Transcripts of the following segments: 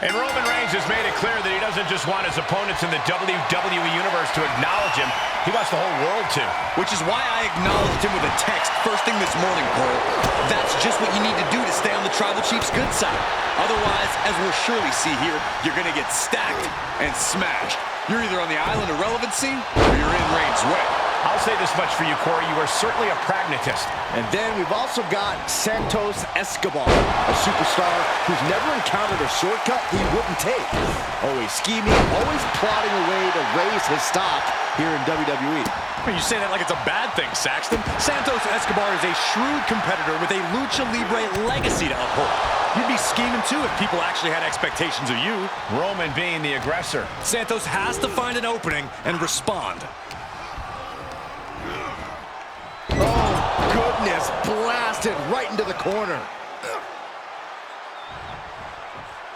And Roman Reigns has made it clear that he doesn't just want his opponents in the WWE Universe to acknowledge him. He wants the whole world to. Which is why I acknowledged him with a text first thing this morning, Cole. That's just what you need to do to stay on the Tribal Chief's good side. Otherwise, as we'll surely see here, you're going to get stacked and smashed. You're either on the island of relevancy or you're in Reigns' way. I'll say this much for you, Corey. You are certainly a pragmatist. And then we've also got Santos Escobar, a superstar who's never encountered a shortcut he wouldn't take. Always scheming, always plotting a way to raise his stock here in WWE. You say that like it's a bad thing, Saxton. Santos Escobar is a shrewd competitor with a Lucha Libre legacy to uphold. You'd be scheming too if people actually had expectations of you. Roman being the aggressor. Santos has to find an opening and respond. Oh, goodness, blasted right into the corner.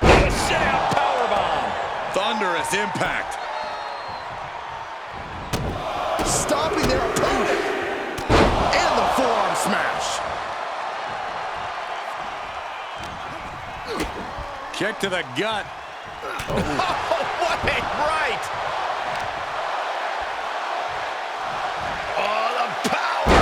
Sit-out powerbomb. Thunderous impact. Stopping their opponent. And the forearm smash. Kick to the gut. Oh, what a right. Oh, the power.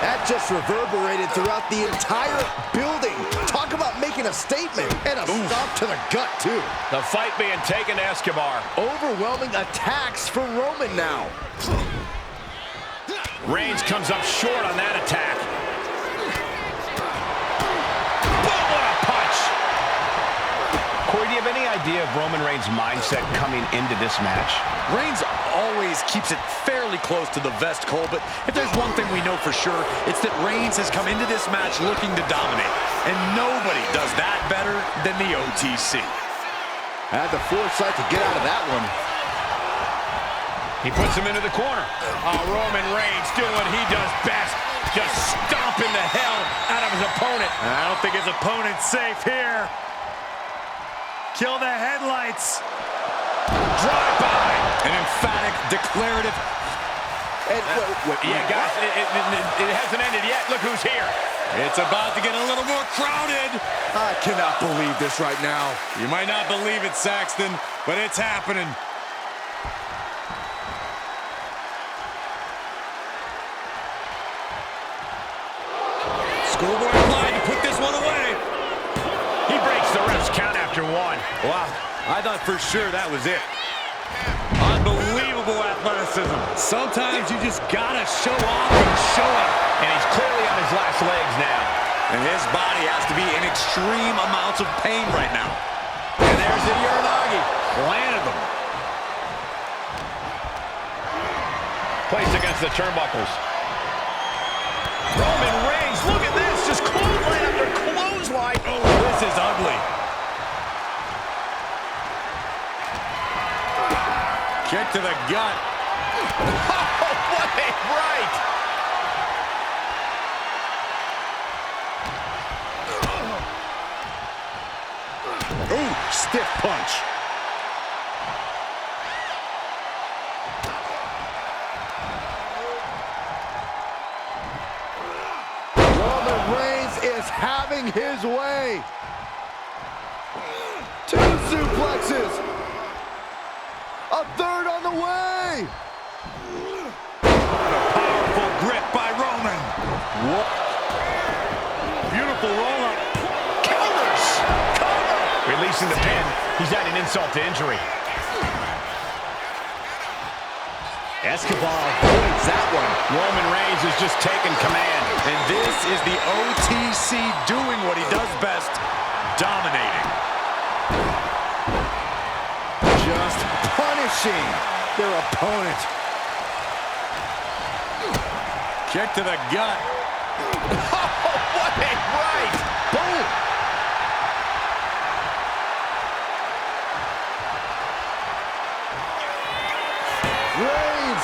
That just reverberated throughout the entire building. Talk about making a statement. And a stop to the gut, too. The fight being taken to Escobar. Overwhelming attacks for Roman now. Reigns comes up short on that attack. Boom, what a punch. Corey, do you have any idea of Roman Reigns' mindset coming into this match? Reigns always keeps it fairly close to the vest, Cole, but if there's one thing we know for sure, it's that Reigns has come into this match looking to dominate, and nobody does that better than the OTC. Had the foresight to get out of that one. He puts him into the corner. Oh, Roman Reigns doing what he does best. Just stomping the hell out of his opponent. I don't think his opponent's safe here. Kill the headlights. Drive by. An emphatic, declarative. Yeah, guys, it hasn't ended yet. Look who's here. It's about to get a little more crowded. I cannot believe this right now. You might not believe it, Saxton, but it's happening. Schoolboy applied to put this one away. He breaks the ref's count after one. Wow, I thought for sure that was it. Unbelievable athleticism. Sometimes you just gotta show off and show it. And he's clearly on his last legs now. And his body has to be in extreme amounts of pain right now. And there's the Uranagi. Landed them. Placed against the turnbuckles. Roman Reigns, look at this. Just clothesline after clothesline. Oh, this is ugly. Kick to the gut. Oh, what a right. Ooh, stiff punch. Roman Reigns is having his way. 2 suplexes. A third on the way. Powerful grip by Roman. What? Beautiful roll-up. Counters. Cover. Releasing the pin. He's adding insult to injury. Escobar avoids that one. Roman Reigns is just taking command. And this is the OTC doing what he does best, dominating. Just punishing their opponent. Kick to the gut. Oh, what a right. Boom. Reigns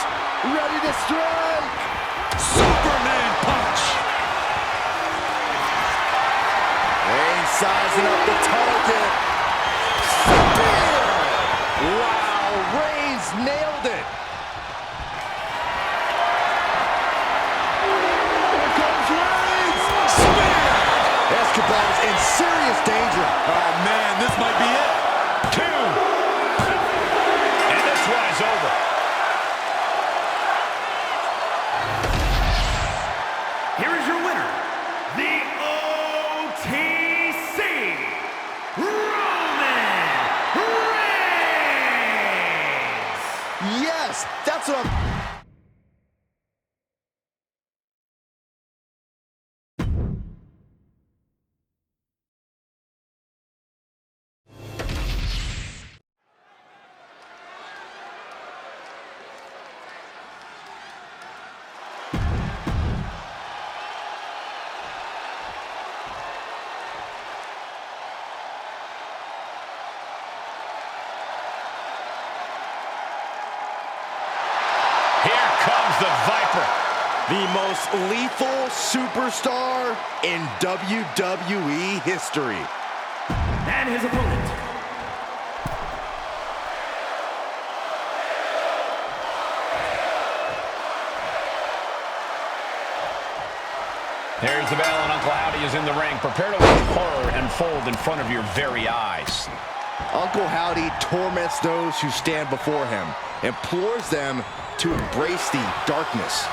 ready to strike. Superman punch. Reigns sizing up the target. Spear. Wow, Reigns nailed it. Here comes Reigns. Spear. Escobar's in serious danger. Oh, man, this might be it. The most lethal superstar in WWE history. And his opponent, There's the bell, and Uncle Howdy is in the ring. Prepare to watch horror unfold in front of your very eyes. Uncle Howdy torments those who stand before him, implores them to embrace the darkness.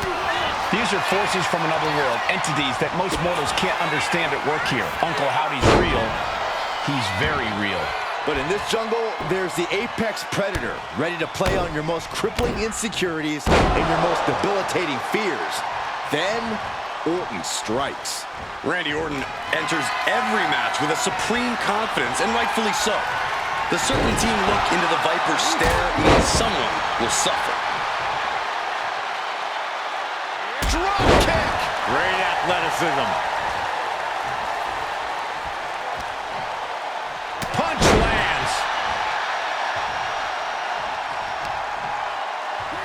These are forces from another world, entities that most mortals can't understand at work here. Uncle Howdy's real. He's very real. But in this jungle, there's the apex predator, ready to play on your most crippling insecurities and your most debilitating fears. Then, Orton strikes. Randy Orton enters every match with a supreme confidence, and rightfully so. The serpentine look into the Viper's stare means someone will suffer. Drop kick! Great athleticism. Punch lands.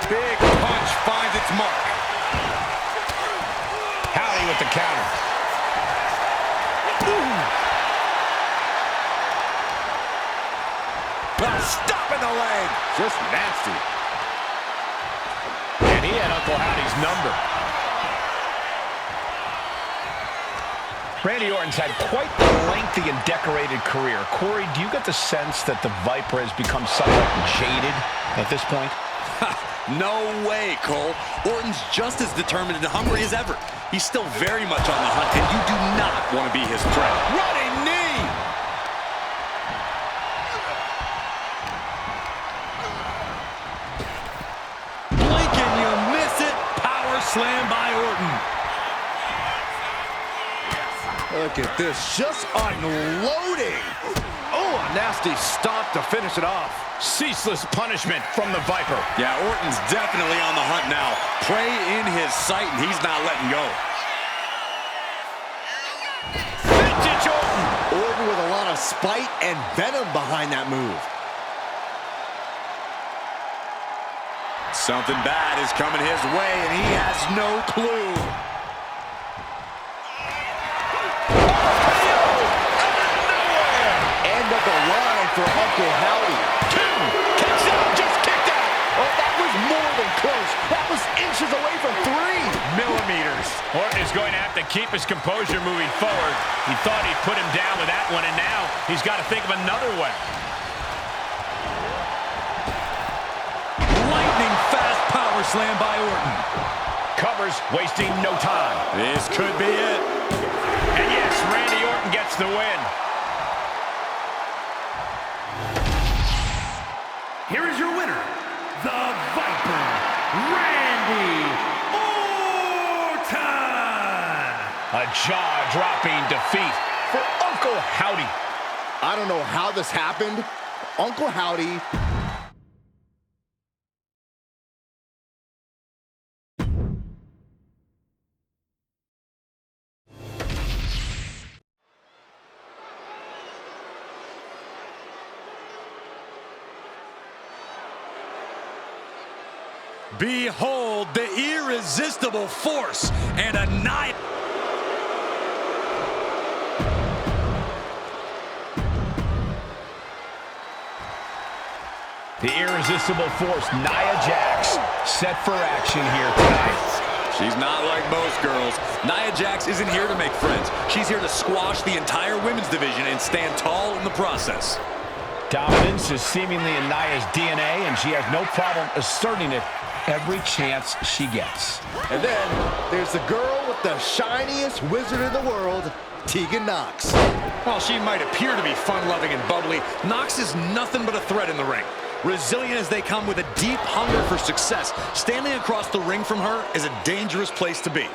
Big punch finds its mark. Howdy with the counter. Stop in the leg! Just nasty. And he had Uncle Howdy's number. Randy Orton's had quite a lengthy and decorated career. Corey, do you get the sense that the Viper has become somewhat jaded at this point? No way, Cole. Orton's just as determined and hungry as ever. He's still very much on the hunt, and you do not want to be his prey. Running knee! Blink and you miss it. Power slam by Orton. Look at this, just unloading. Oh, a nasty stomp to finish it off. Ceaseless punishment from the Viper. Yeah, Orton's definitely on the hunt now. Prey in his sight, and he's not letting go. Vintage Orton. Orton with a lot of spite and venom behind that move. Something bad is coming his way, and he has no clue. End of the line for Uncle Howdy. Kicks out, just kicked out. Oh, that was more than close. That was inches away from 3 Millimeters. Orton is going to have to keep his composure moving forward. He thought he'd put him down with that one, and now he's got to think of another way. Lightning fast power slam by Orton. Covers, wasting no time. This could be it. And yes, Randy Orton gets the win. here is your winner, the Viper, Randy Orton. A jaw-dropping defeat for Uncle Howdy. I don't know how this happened. Uncle Howdy Behold the irresistible force and a night. The irresistible force, Nia Jax, set for action here tonight. She's not like most girls. Nia Jax isn't here to make friends. She's here to squash the entire women's division and stand tall in the process. Dominance is seemingly in Nia's DNA, and she has no problem asserting it every chance she gets. And then there's the girl with the shiniest wizard in the world, Tegan Nox. While she might appear to be fun-loving and bubbly, Nox is nothing but a threat in the ring. Resilient as they come with a deep hunger for success, standing across the ring from her is a dangerous place to be.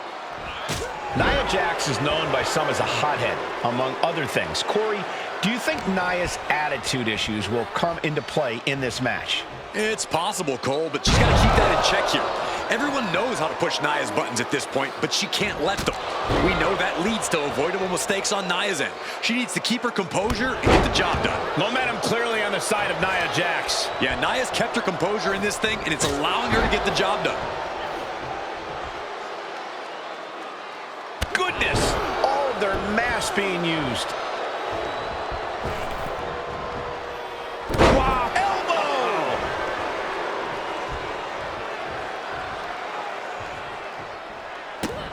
Nia Jax is known by some as a hothead, among other things. Corey, do you think Nia's attitude issues will come into play in this match? It's possible, Cole, but she's got to keep that in check here. Everyone knows how to push Nia's buttons at this point, but she can't let them. We know that leads to avoidable mistakes on Nia's end. She needs to keep her composure and get the job done. Momentum clearly on the side of Nia Jax. Yeah, Nia's kept her composure in this thing, and it's allowing her to get the job done. mask being used. Wow. Elbow!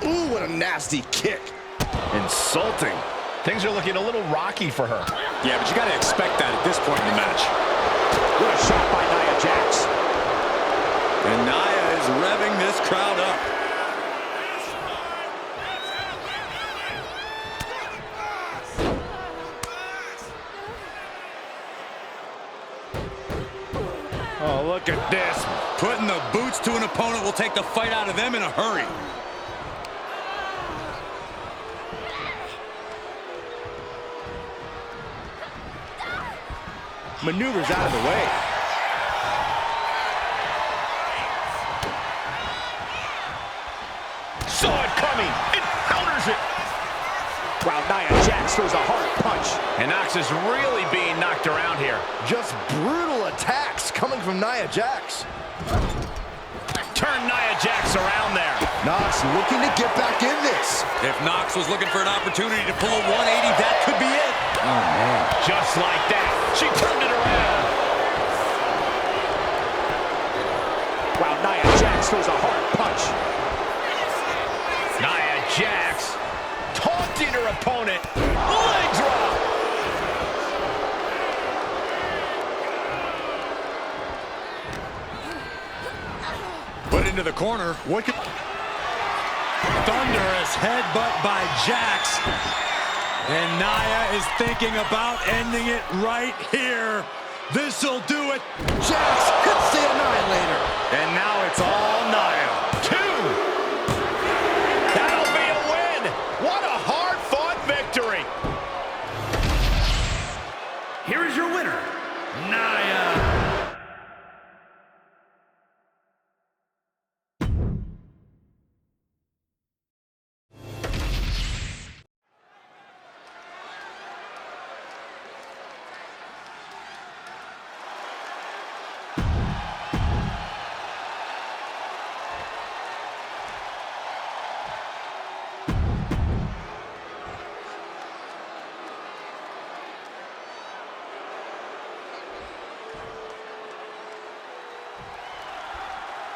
Ooh, what a nasty kick. Insulting. Things are looking a little rocky for her. Yeah, but you got to expect that at this point in the match. What a shot by Nia Jax. And Nia is revving this crowd up. Oh, look at this. Putting the boots to an opponent will take the fight out of them in a hurry. Maneuvers out of the way. Saw it coming. It counters it. Wow, Nia Jax throws a hard punch. And Nox is really being knocked around here. Just brutal attacks coming from Nia Jax. Turn Nia Jax around there. Nox looking to get back in this. If Nox was looking for an opportunity to pull a 180, that could be it. Oh, man. Just like that. She turned it around. Wow, Nia Jax throws a hard punch. Nia Jax taunting her opponent. Leg drop. Put into the corner. What could... Thunderous headbutt by Jax. And Nia is thinking about ending it right here. This'll do it. Jax hits the Annihilator. And now it's all Nia. 2. That'll be a win. What a hard-fought victory. Here is your winner, Nia.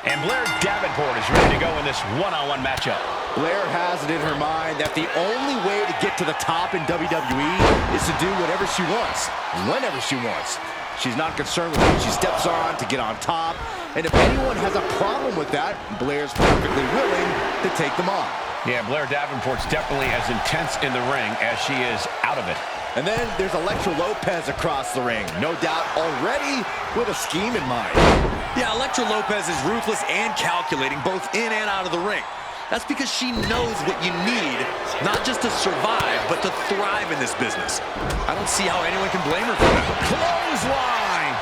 And Blair Davenport is ready to go in this one-on-one matchup. Blair has it in her mind that the only way to get to the top in WWE is to do whatever she wants, whenever she wants. She's not concerned with who she steps on to get on top. And if anyone has a problem with that, Blair's perfectly willing to take them on. Yeah, Blair Davenport's definitely as intense in the ring as she is out of it. And then there's Elektra Lopez across the ring. No doubt already with a scheme in mind. Yeah, Elektra Lopez is ruthless and calculating both in and out of the ring. That's because she knows what you need, not just to survive, but to thrive in this business. I don't see how anyone can blame her for that. Clothesline!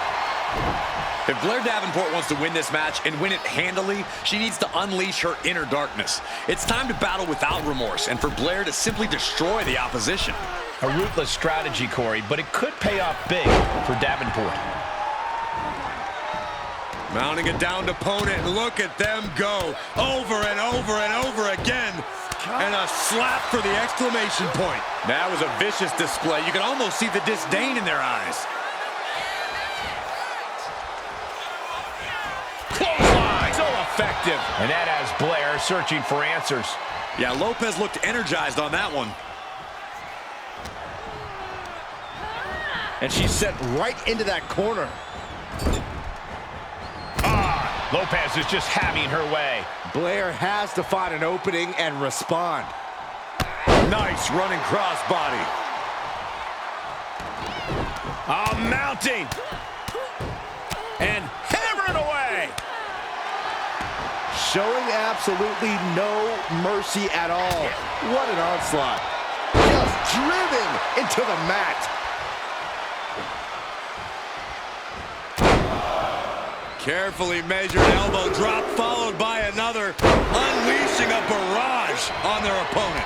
If Blair Davenport wants to win this match and win it handily, she needs to unleash her inner darkness. It's time to battle without remorse and for Blair to simply destroy the opposition. A ruthless strategy, Corey, but it could pay off big for Davenport. Mounting a downed opponent, and look at them go over and over and over again. And a slap for the exclamation point. That was a vicious display. You can almost see the disdain in their eyes. Clothesline! So effective. And that has Blair searching for answers. Yeah, Lopez looked energized on that one. And she's set right into that corner. Lopez is just having her way. Blair has to find an opening and respond. Nice running crossbody. Mounting. And hammering away. Showing absolutely no mercy at all. What an onslaught. Just driven into the mat. Carefully measured elbow drop followed by another, unleashing a barrage on their opponent.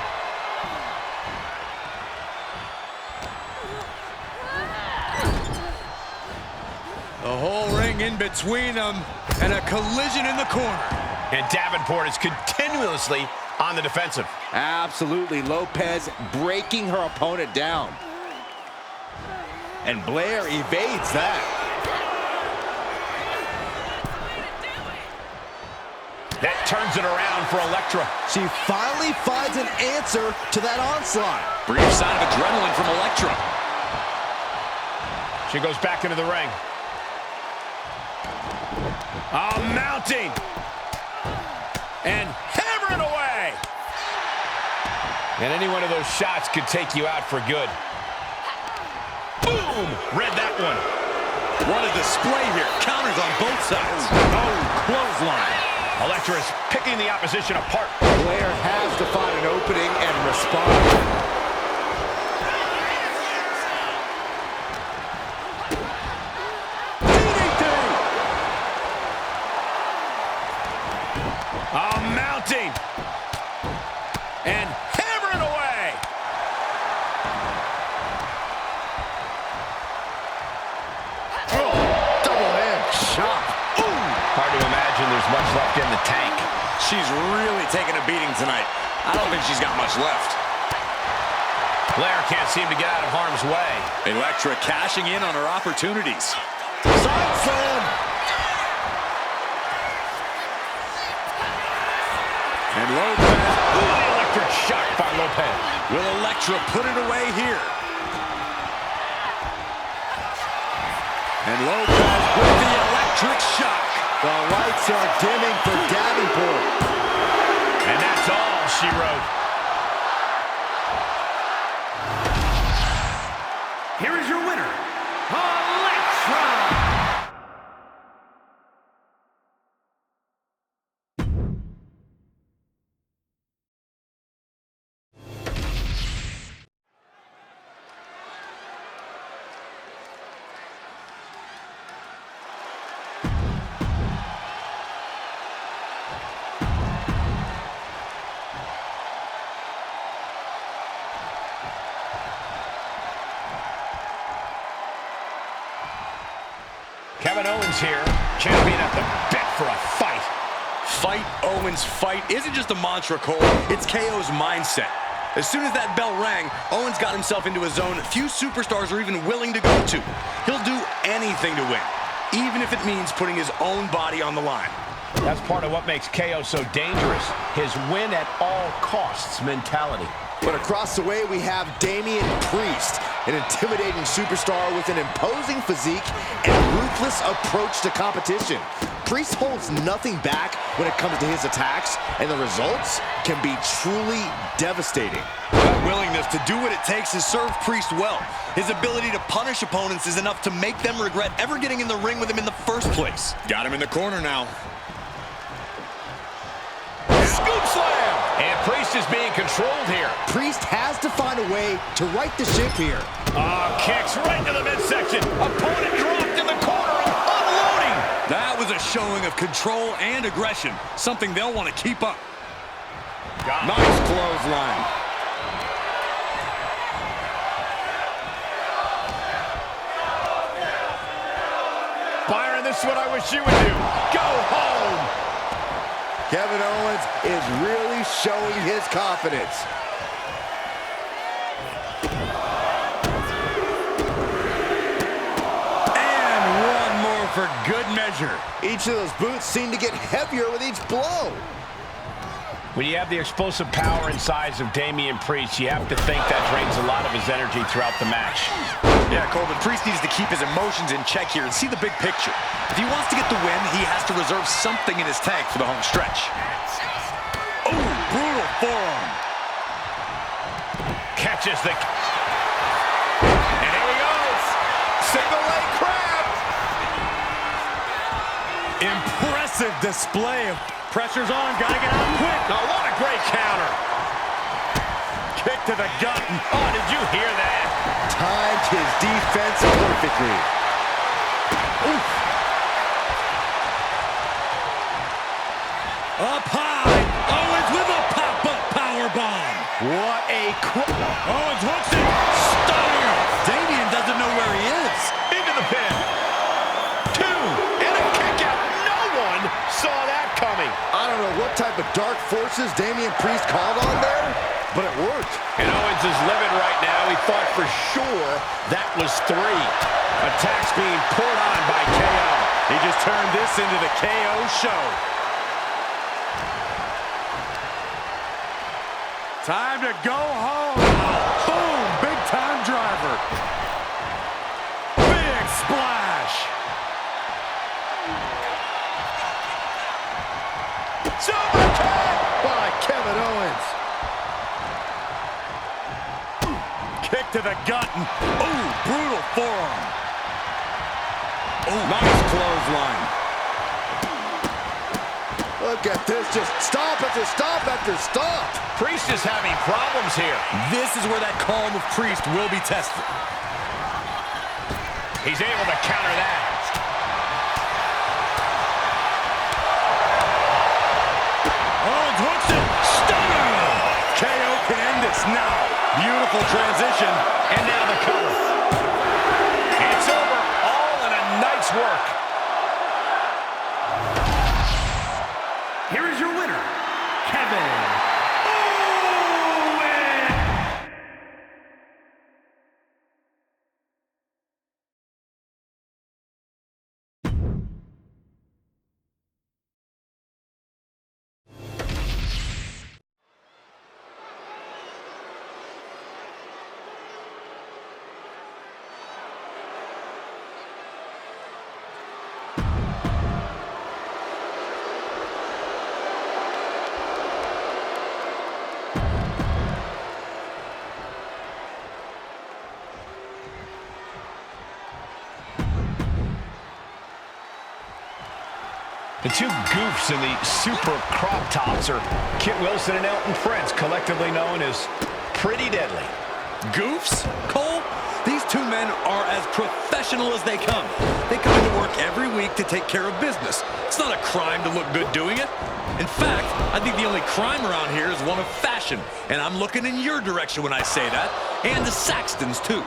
The whole ring in between them and a collision in the corner. And Davenport is continuously on the defensive. Absolutely. Lopez breaking her opponent down. And Blair evades that. That turns it around for Elektra. She finally finds an answer to that onslaught. Brief sign of adrenaline from Elektra. She goes back into the ring. Mounting. And hammering away. And any one of those shots could take you out for good. Boom! Read that one. What a display here. Counters on both sides. Oh, clothesline. Elektra is picking the opposition apart. Blair has to find an opening and respond. Mounting. And hammering away. Oh, double hand shot. Ooh. Hard to imagine there's much left in the tank. She's really taking a beating tonight. I don't think she's got much left. Blair can't seem to get out of harm's way. Elektra cashing in on her opportunities. Side slam. And Lopez. Ooh, the electric shock by Lopez. Will Elektra put it away here? And Lopez with the electric shock. The lights are dimming for Davenport. And that's all she wrote. Here is your winner, Elektra. Kevin Owens here, champion at the bit for a fight. Fight, Owens, fight isn't just a mantra, Cole. It's KO's mindset. As soon as that bell rang, Owens got himself into a zone few superstars are even willing to go to. He'll do anything to win, even if it means putting his own body on the line. That's part of what makes KO so dangerous. His win at all costs mentality. But across the way, we have Damian Priest, an intimidating superstar with an imposing physique and ruthless approach to competition. Priest holds nothing back when it comes to his attacks, and the results can be truly devastating. That willingness to do what it takes has served Priest well. His ability to punish opponents is enough to make them regret ever getting in the ring with him in the first place. Got him in the corner now. Scoop slam! And Priest is being controlled here. Priest has to find a way to right the ship here. Kicks right to the midsection. Opponent dropped in the corner and unloading. That was a showing of control and aggression, something they'll want to keep up. Nice clothesline. Byron, this is what I wish you would do. Go home. Kevin Owens is really showing his confidence. And one more for good measure. Each of those boots seem to get heavier with each blow. When you have the explosive power and size of Damian Priest, you have to think that drains a lot of his energy throughout the match. Yeah, Corbin, Priest needs to keep his emotions in check here and see the big picture. If he wants to get the win, he has to reserve something in his tank for the home stretch. Oh, brutal forearm. Catches the... And here he goes. Single leg crab. Impressive display of... Pressure's on, gotta get out quick. Oh, what a great counter. Kick to the gut. Oh, did you hear that? Timed his defense perfectly. Oof. Up high. Owens with a pop-up powerbomb. What a Owens hooks it. Stunner. Damian doesn't know where he is. Into the pin. 2. And a kick out. No one saw that coming. I don't know what what type of dark forces Damian Priest called on there, but it worked. And Owens is livid right now. He thought for sure that was 3. Attacks being poured on by KO. He just turned this into the KO show. Time to go home. Boom, big time driver. Big splash. Super kick by Kevin Owens. Kick to the gut. Ooh, brutal forearm. Ooh, nice clothesline. Look at this, just stop after stop after stop. Priest is having problems here. This is where that calm of Priest will be tested. He's able to counter that. Owens hooks it. Stunner. KO can end this now. Beautiful transition. And now the cover. It's over. All in a nice work. Here is your winner, Kevin Owens. The two goofs in the super crop tops are Kit Wilson and Elton Prince, collectively known as Pretty Deadly. Goofs? Cole? These two men are as professional as they come. They come into work every week to take care of business. It's not a crime to look good doing it. In fact, I think the only crime around here is one of fashion. And I'm looking in your direction when I say that. And the Saxtons, too.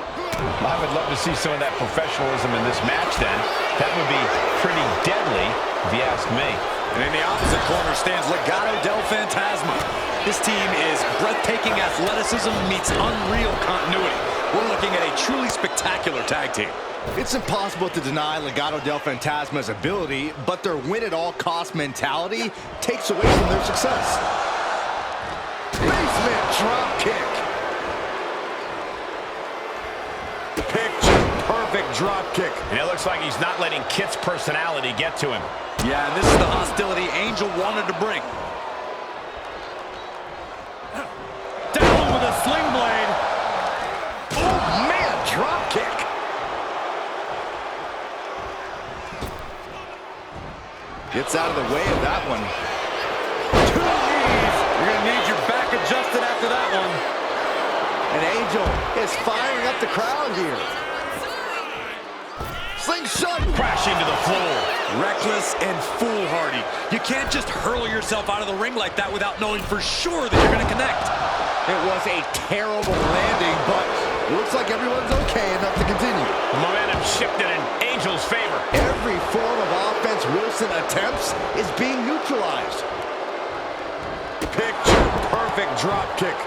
I would love to see some of that professionalism in this match then. That would be pretty deadly, if you ask me. And in the opposite corner stands Legado del Fantasma. This team is breathtaking athleticism meets unreal continuity. We're looking at a truly spectacular tag team. It's impossible to deny Legado del Fantasma's ability, but their win-at-all-cost mentality takes away from their success. Basement drop kick. Picture-perfect drop kick. And it looks like he's not letting Kit's personality get to him. Yeah, and this is the hostility Angel wanted to bring. Down with a sling blade. Oh, man, drop kick. Gets out of the way of that one. 2 knees. You're going to need your back adjusted after that one. And Angel is firing up the crowd here. Slingshot. Crashing to the floor. Reckless and foolhardy. You can't just hurl yourself out of the ring like that without knowing for sure that you're going to connect. It was a terrible landing, but looks like everyone's okay enough to continue. The momentum shifted in Angel's favor. Every form of offense Wilson attempts is being neutralized. Picture-perfect drop kick.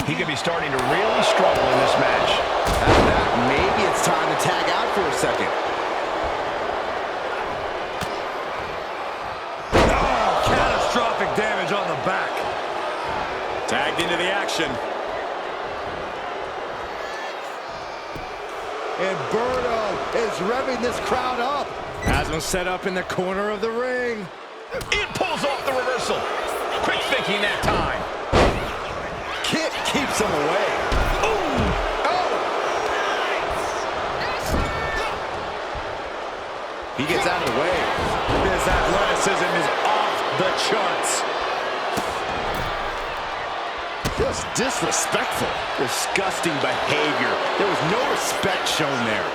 He could be starting to really struggle in this match. After that, maybe it's time to tag out for a second. Oh, catastrophic damage on the back. Tagged into the action. And Berto is revving this crowd up. Has him set up in the corner of the ring. It pulls off the reversal. Quick thinking that time. Kit keeps him away. Ooh. Oh! He gets out of the way. This athleticism is off the charts. Just disrespectful. Disgusting behavior. There was no respect shown there.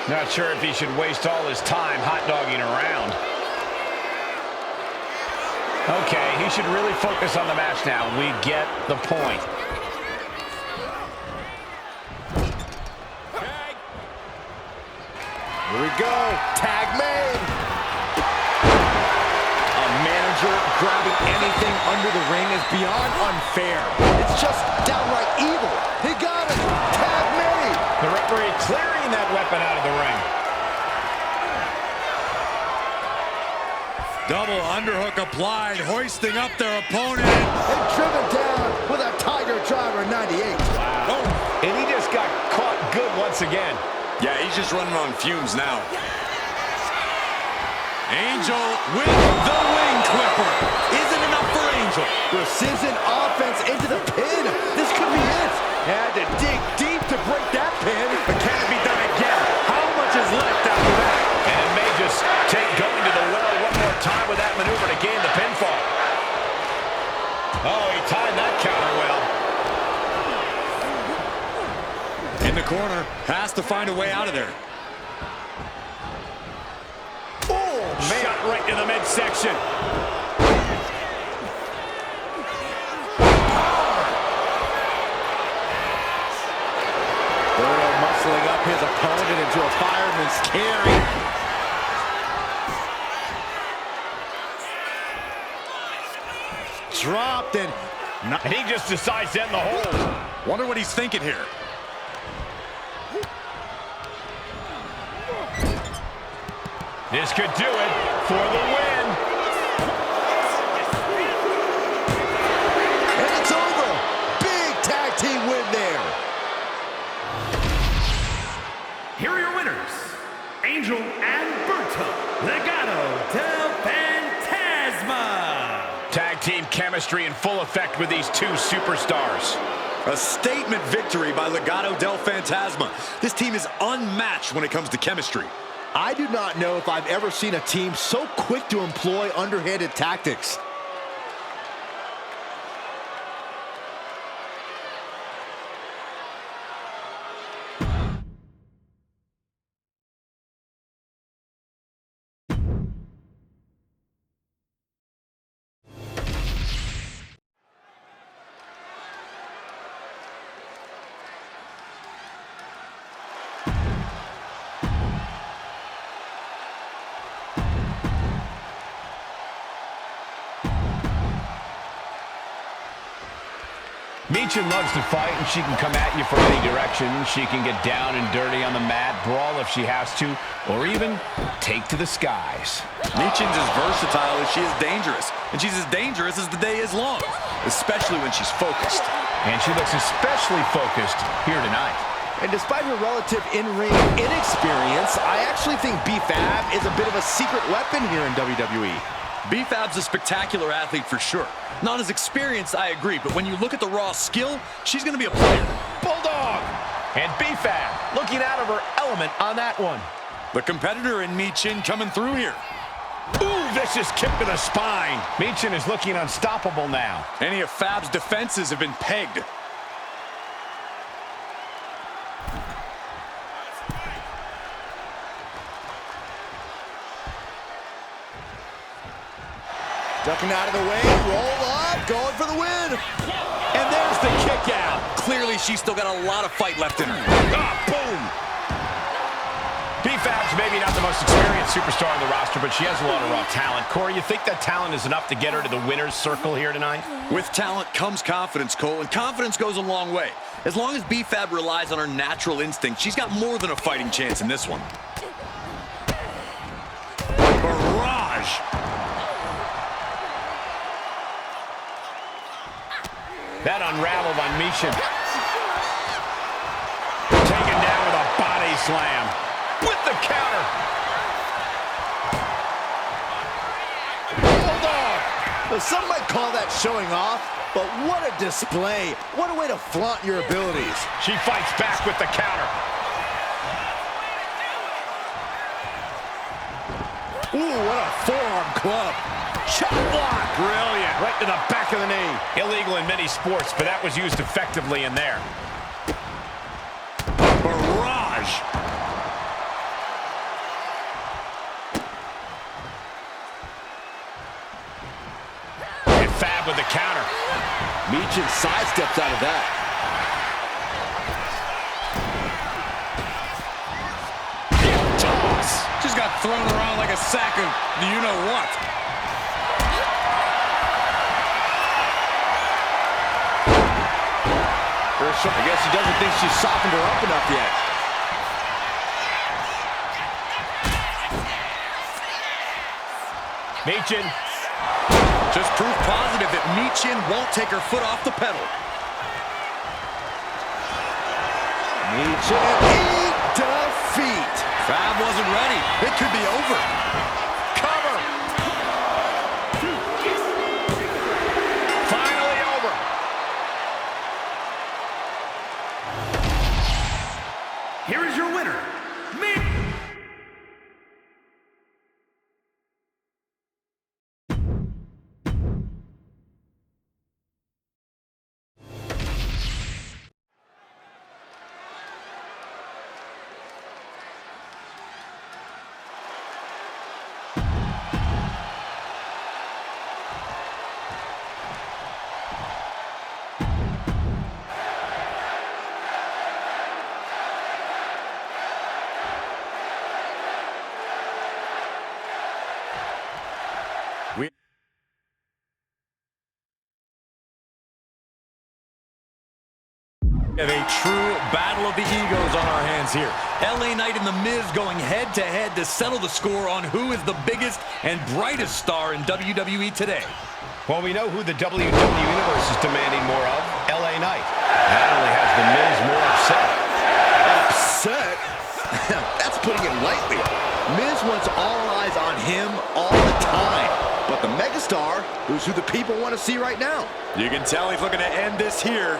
Not sure if he should waste all his time hot-dogging around. Okay, he should really focus on the match now. We get the point. Here we go. Tag made. grabbing anything under the ring is beyond unfair. It's just downright evil. He got it. Tag made. The referee clearing that weapon out of the ring. Double underhook applied, hoisting up their opponent. And driven down with a Tiger Driver 98. Wow. Oh, and he just got caught good once again. Yeah, he's just running on fumes now. Angel with the wing clipper. Isn't enough for Angel. Precision offense into the pin. This could be it. Had to dig deep to break that pin. But can it be done again? How much is left after that? And it may just take going to the well one more time with that maneuver to gain the pinfall. Oh, he timed that counter well. In the corner, has to find a way out of there. Oh, man. Shot right to the midsection. Burrow muscling up his opponent into a fireman's carry. Dropped and he just decides to end the hold. Wonder what he's thinking here. This could do it for the win. And it's over. Big tag team win there. Here are your winners, Angel and Berto Legado del Fantasma. Tag team chemistry in full effect with these two superstars. A statement victory by Legado del Fantasma. This team is unmatched when it comes to chemistry. I do not know if I've ever seen a team so quick to employ underhanded tactics. Michin loves to fight, and she can come at you from any direction. She can get down and dirty on the mat, brawl if she has to, or even take to the skies. Michin's as versatile as she is dangerous, and she's as dangerous as the day is long, especially when she's focused. And she looks especially focused here tonight. And despite her relative in-ring inexperience, I actually think B-Fab is a bit of a secret weapon here in WWE. B-Fab's a spectacular athlete for sure. Not as experienced, I agree, but when you look at the raw skill, she's going to be a player. Bulldog! And B-Fab looking out of her element on that one. The competitor in Michin coming through here. Ooh, vicious kick to the spine. Michin is looking unstoppable now. Any of Fab's defenses have been pegged. Ducking out of the way, roll up, going for the win. And there's the kick out. Clearly, she's still got a lot of fight left in her. Ah, boom! B-Fab's maybe not the most experienced superstar on the roster, but she has a lot of raw talent. Corey, you think that talent is enough to get her to the winner's circle here tonight? With talent comes confidence, Cole, and confidence goes a long way. As long as B-Fab relies on her natural instinct, she's got more than a fighting chance in this one. Barrage! That unraveled on Michin. Taken down with a body slam. With the counter. Bulldog! Well, some might call that showing off, but what a display. What a way to flaunt your abilities. She fights back with the counter. Ooh, what a forearm club. Shot block. Brilliant. Right to the back of the knee. Illegal in many sports, but that was used effectively in there. Barrage! And Fab with the counter. Michin sidesteps out of that. Toss! Just got thrown around like a sack of you-know-what. push. I guess he doesn't think she's softened her up enough yet. Michin. Just proof positive that Michin won't take her foot off the pedal. Michin, defeat. Fab wasn't ready. It could be over. Cover. Finally over. Here is your winner, Mick. We have a true battle of the egos on our hands here. LA Knight and The Miz going head-to-head to settle the score on who is the biggest and brightest star in WWE today. Well, we know who the WWE Universe is demanding more of, LA Knight. That only has The Miz more upset. Upset? That's putting it lightly. Miz wants all eyes on him all the time. But the megastar, who's who the people want to see right now. You can tell he's looking to end this here.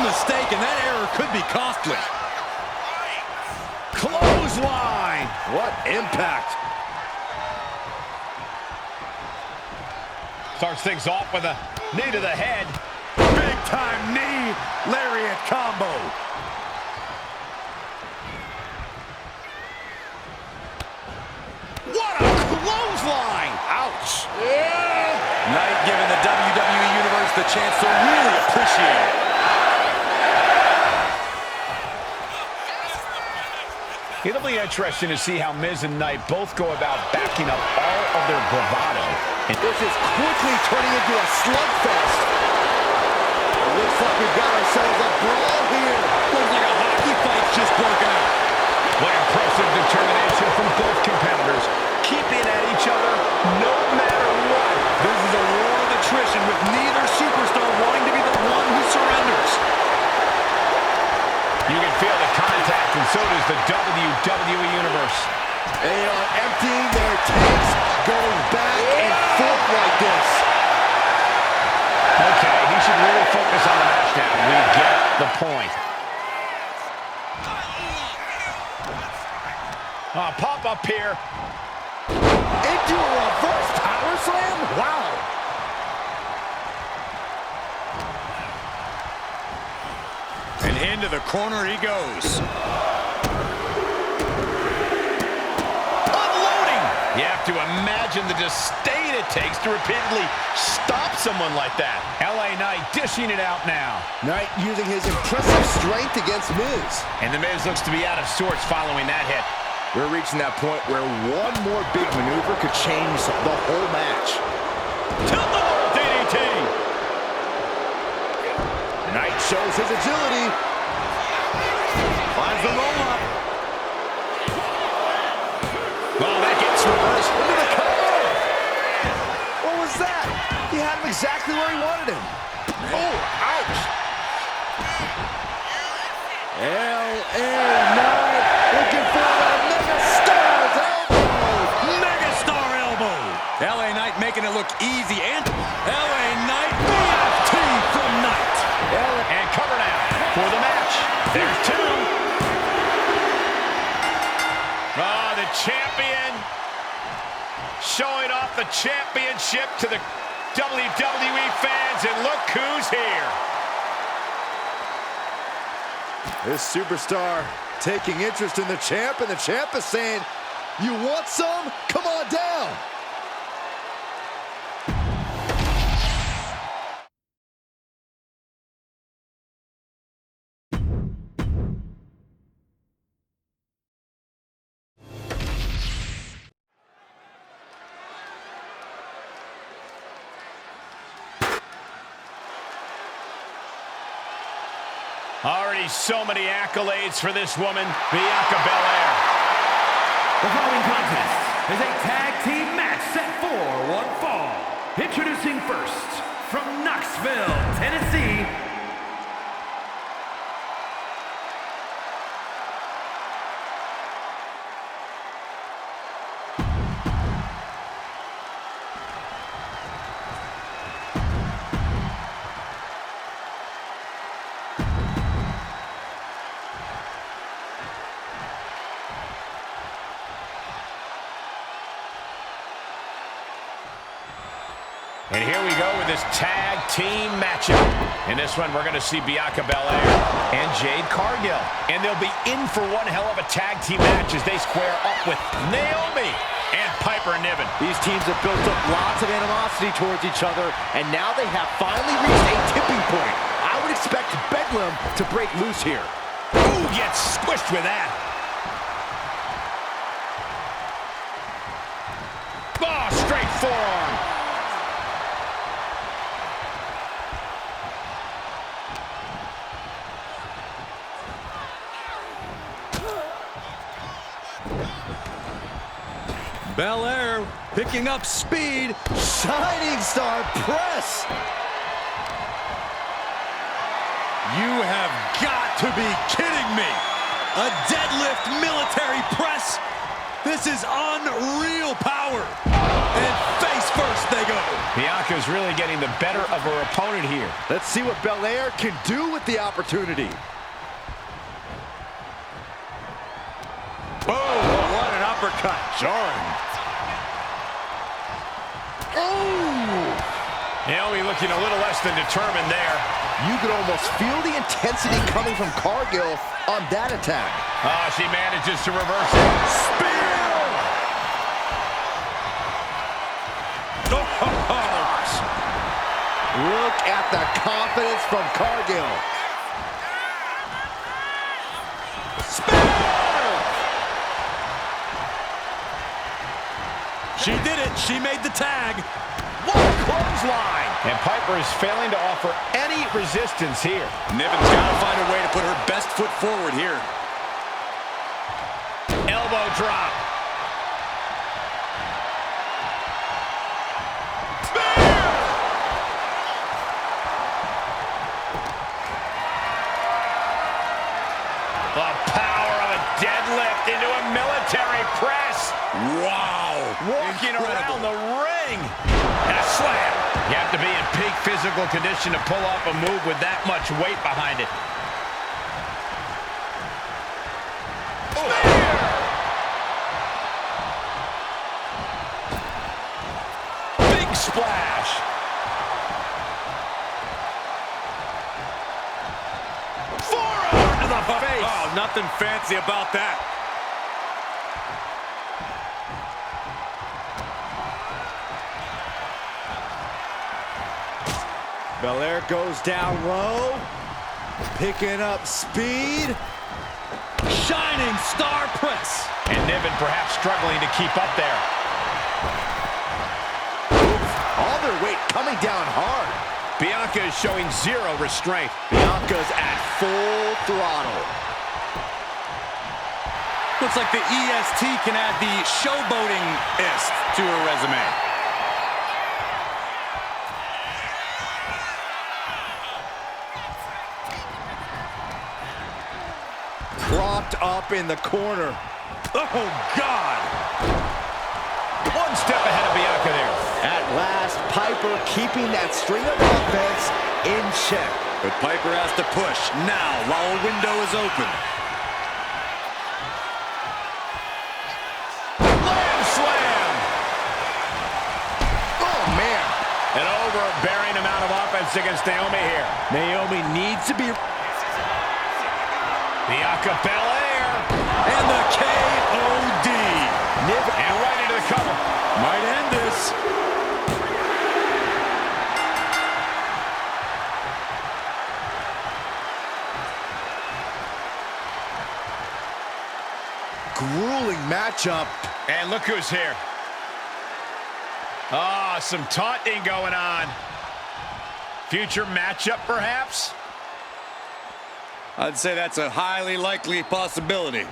Mistake, and that error could be costly. Clothesline! What impact! Starts things off with a knee to the head. Big time knee, lariat combo. What a clothesline! Ouch! Knight giving the WWE Universe the chance to really appreciate it. It'll be interesting to see how Miz and Knight both go about backing up all of their bravado. And this is quickly turning into a slugfest. It looks like we've got ourselves a brawl here. Looks like a hockey fight's just broken out. What impressive determination from both competitors, keeping at each other no matter what. This is a war of attrition with neither superstar wanting to be the one who surrenders. You can feel the contact, and so does the WWE Universe. They are emptying their tanks, going back and forth like this. Okay, he should really focus on the match now. We get the point. Pop up here. Into a reverse power slam? Wow. And into the corner he goes. Unloading! You have to imagine the disdain it takes to repeatedly stop someone like that. LA Knight dishing it out now. Knight using his impressive strength against Miz. And the Miz looks to be out of sorts following that hit. We're reaching that point where one more big maneuver could change the whole match. Tilt-a-whirl DDT! Knight shows his agility. Finds the roll-up. Well, that gets reversed. Into the cover. What was that? He had him exactly where he wanted him. Oh, ouch. L.A. Knight looking for a Megastar's elbow. Megastar elbow. LA Knight making it look easy, and LA Knight BFT from Knight. And cover now for the match. There's two. Oh, the champion showing off the championship to the WWE fans, and look who's here. This superstar taking interest in the champ, and the champ is saying, "You want some? Come on down." Already so many accolades for this woman, Bianca Belair. The following contest is a tag team match set for one fall. Introducing first, from Knoxville, Tennessee, and here we go with this tag team matchup. In this one, we're going to see Bianca Belair and Jade Cargill. And they'll be in for one hell of a tag team match as they square up with Naomi and Piper Niven. These teams have built up lots of animosity towards each other, and now they have finally reached a tipping point. I would expect Bedlam to break loose here. Ooh, gets squished with that. Oh, straight forearm. Belair picking up speed. Shining Star Press. You have got to be kidding me. A deadlift military press. This is unreal power. And face first they go. Bianca's really getting the better of her opponent here. Let's see what Belair can do with the opportunity. Oh, what an uppercut. Jarring. Naomi looking a little less than determined there. You could almost feel the intensity coming from Cargill on that attack. Oh, she manages to reverse it. Spear! Oh, gosh. Look at the confidence from Cargill. Spear! She did it. She made the tag. What a clothesline! And Piper is failing to offer any resistance here. Niven's got to find a way to put her best foot forward here. Elbow drop. The power of a deadlift into a military press. Wow. Walking Incredible. around the ring. And a slam. You have to be in peak physical condition to pull off a move with that much weight behind it. Big splash. Forearm to the face. Oh, nothing fancy about that. Belair goes down low, picking up speed. Shining Star Press. And Niven perhaps struggling to keep up there. All their weight coming down hard. Bianca is showing zero restraint. Bianca's at full throttle. Looks like the EST can add the showboating-ist to her resume. Propped up in the corner. Oh, God. One step ahead of Bianca there. At last, Piper keeping that string of offense in check. But Piper has to push now while a window is open. Lamb slam. Oh, man. An overbearing amount of offense against Naomi here. Naomi needs to be... Bianca Belair. And the KOD. And right into the cover. Might end this. Grueling matchup. And look who's here. Ah, some taunting going on. Future matchup, perhaps? I'd say that's a highly likely possibility.